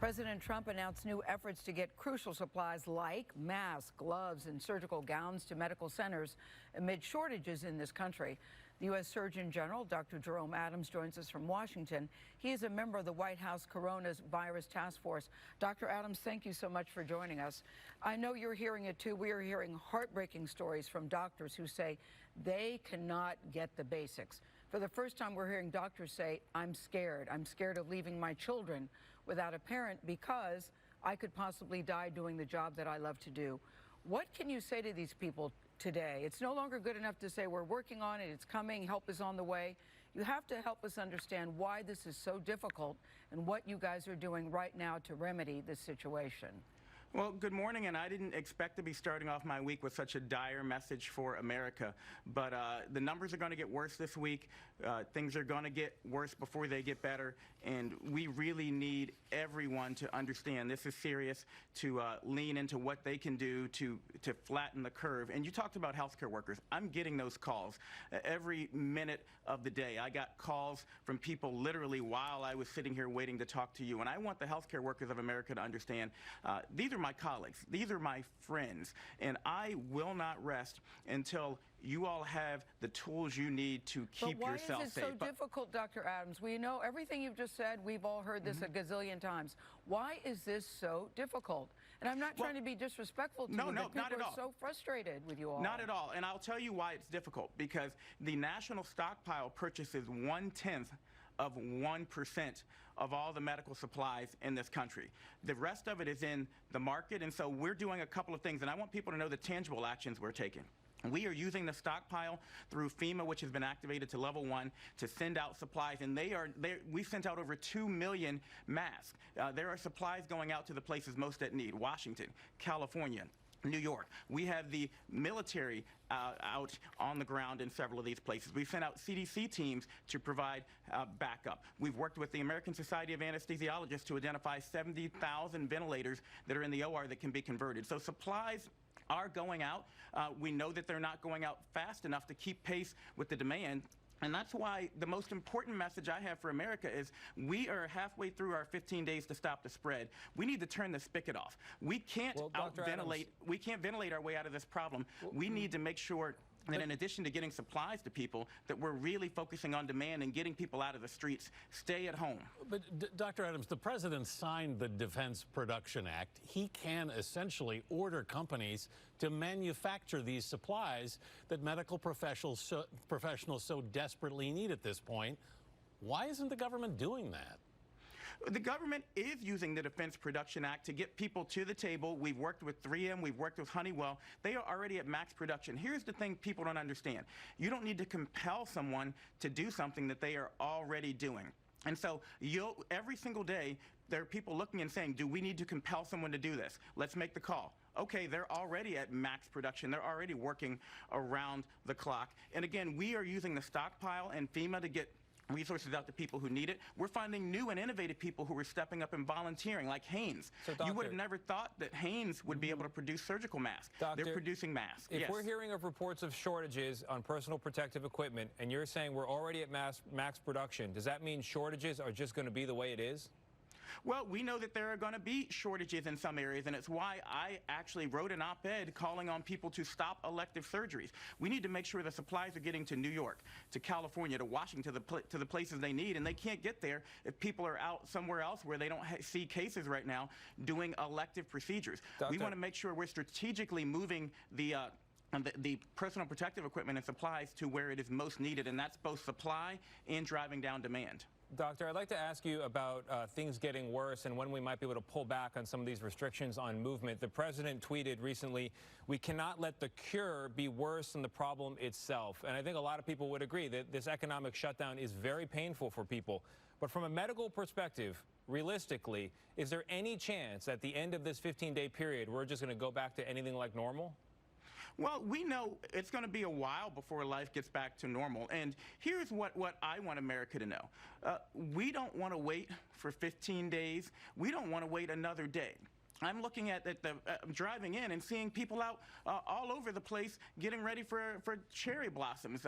President Trump announced new efforts to get crucial supplies like masks, gloves, and surgical gowns to medical centers amid shortages in this country. The U.S. Surgeon General, Dr. Jerome Adams, joins us from Washington. He is a member of the White House Coronavirus Task Force. Dr. Adams, thank you so much for joining us. I know you're hearing it too. We are hearing heartbreaking stories from doctors who say they cannot get the basics. For the first time, we're hearing doctors say, I'm scared. I'm scared of leaving my children without a parent because I could possibly die doing the job that I love to do. What can you say to these people today? It's no longer good enough to say we're working on it, it's coming, help is on the way. You have to help us understand why this is so difficult and what you guys are doing right now to remedy this situation. Well, good morning, and I didn't expect to be starting off my week with such a dire message for America, but the numbers are going to get worse this week. Things are going to get worse before they get better, and we really need everyone to understand this is serious, to lean into what they can do to flatten the curve. And you talked about healthcare workers. I'm getting those calls every minute of the day. I got calls from people literally while I was sitting here waiting to talk to you, and I want the healthcare workers of America to understand these are my colleagues. These are my friends, and I will not rest until you all have the tools you need to keep yourself safe. But why is it so difficult, Dr. Adams? We know everything you've just said. We've all heard this a gazillion times. Why is this so difficult? And I'm not trying to be disrespectful to you, but people are so frustrated with you all. Not at all. And I'll tell you why it's difficult. Because the national stockpile purchases 1/10 of 1% of all the medical supplies in this country. The rest of it is in the market, and so we're doing a couple of things, and I want people to know the tangible actions we're taking. We are using the stockpile through FEMA, which has been activated to level 1, to send out supplies, and we sent out over 2 million masks. There are supplies going out to the places most at need: Washington, California, New York. We have the military out on the ground in several of these places. We've sent out CDC teams to provide backup. We've worked with the American Society of Anesthesiologists to identify 70,000 ventilators that are in the OR that can be converted. So supplies are going out. We know that they're not going out fast enough to keep pace with the demand. And that's why the most important message I have for America is we are halfway through our 15 days to stop the spread. We need to turn the spigot off. We can't we can't ventilate our way out of this problem. We need to make sure that in addition to getting supplies to people, that we're really focusing on demand and getting people out of the streets. Stay at home. But Dr. Adams, the president signed the Defense Production Act. He can essentially order companies to manufacture these supplies that medical professionals so desperately need at this point. Why isn't the government doing that? The government is using the Defense Production Act to get people to the table. We've worked with 3M. We've worked with Honeywell. They are already at max production. Here's the thing people don't understand. You don't need to compel someone to do something that they are already doing. And so every single day, there are people looking and saying, do we need to compel someone to do this? Let's make the call. Okay, they're already at max production. They're already working around the clock. And again, we are using the stockpile and FEMA to get resources out to people who need it. We're finding new and innovative people who are stepping up and volunteering, like Hanes. So, you would have never thought that Hanes would be able to produce surgical masks. They're producing masks. If we're hearing of reports of shortages on personal protective equipment, and you're saying we're already at max production, does that mean shortages are just going to be the way it is? Well, we know that there are going to be shortages in some areas, and it's why I actually wrote an op-ed calling on people to stop elective surgeries. We need to make sure the supplies are getting to New York, to California, to Washington, to the places they need, and they can't get there if people are out somewhere else where they don't see cases right now doing elective procedures. We want to make sure we're strategically moving the personal protective equipment and supplies to where it is most needed, and that's both supply and driving down demand. Doctor, I'd like to ask you about things getting worse and when we might be able to pull back on some of these restrictions on movement. The president tweeted recently, we cannot let the cure be worse than the problem itself. And I think a lot of people would agree that this economic shutdown is very painful for people. But from a medical perspective, realistically, is there any chance at the end of this 15-day period we're just going to go back to anything like normal? Well, we know it's going to be a while before life gets back to normal. And here's what I want America to know. We don't want to wait for 15 days. We don't want to wait another day. I'm looking at driving in and seeing people out all over the place getting ready for cherry blossoms.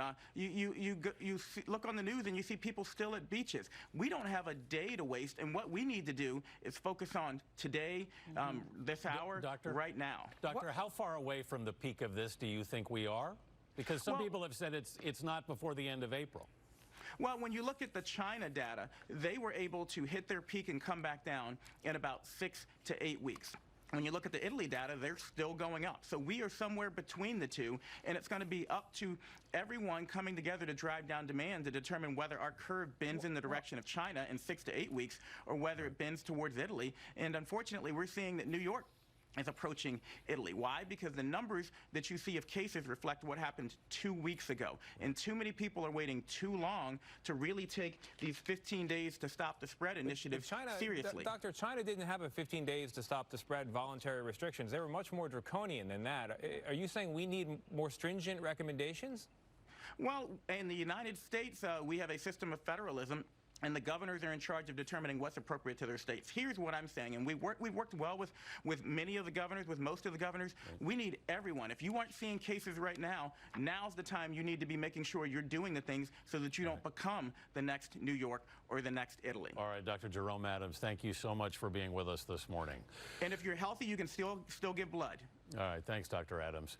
Look on the news and you see people still at beaches. We don't have a day to waste, and what we need to do is focus on today, this hour, Doctor, right now. Doctor, how far away from the peak of this do you think we are? Because some people have said it's not before the end of April. Well, when you look at the China data, they were able to hit their peak and come back down in about 6 to 8 weeks. When you look at the Italy data, they're still going up. So we are somewhere between the two, and it's going to be up to everyone coming together to drive down demand to determine whether our curve bends in the direction of China in 6 to 8 weeks or whether it bends towards Italy. And unfortunately, we're seeing that New York is approaching Italy. Why? Because the numbers that you see of cases reflect what happened 2 weeks ago. And too many people are waiting too long to really take these 15 days to stop the spread initiative seriously. Doctor, China didn't have a 15 days to stop the spread voluntary restrictions. They were much more draconian than that. Are you saying we need more stringent recommendations? Well, in the United States, we have a system of federalism, and the governors are in charge of determining what's appropriate to their states. Here's what I'm saying, and we've worked well with many of the governors, with most of the governors. We need everyone. If you aren't seeing cases right now, now's the time you need to be making sure you're doing the things so that you don't become the next New York or the next Italy. All right, Dr. Jerome Adams, thank you so much for being with us this morning. And if you're healthy, you can still give blood. All right, thanks, Dr. Adams.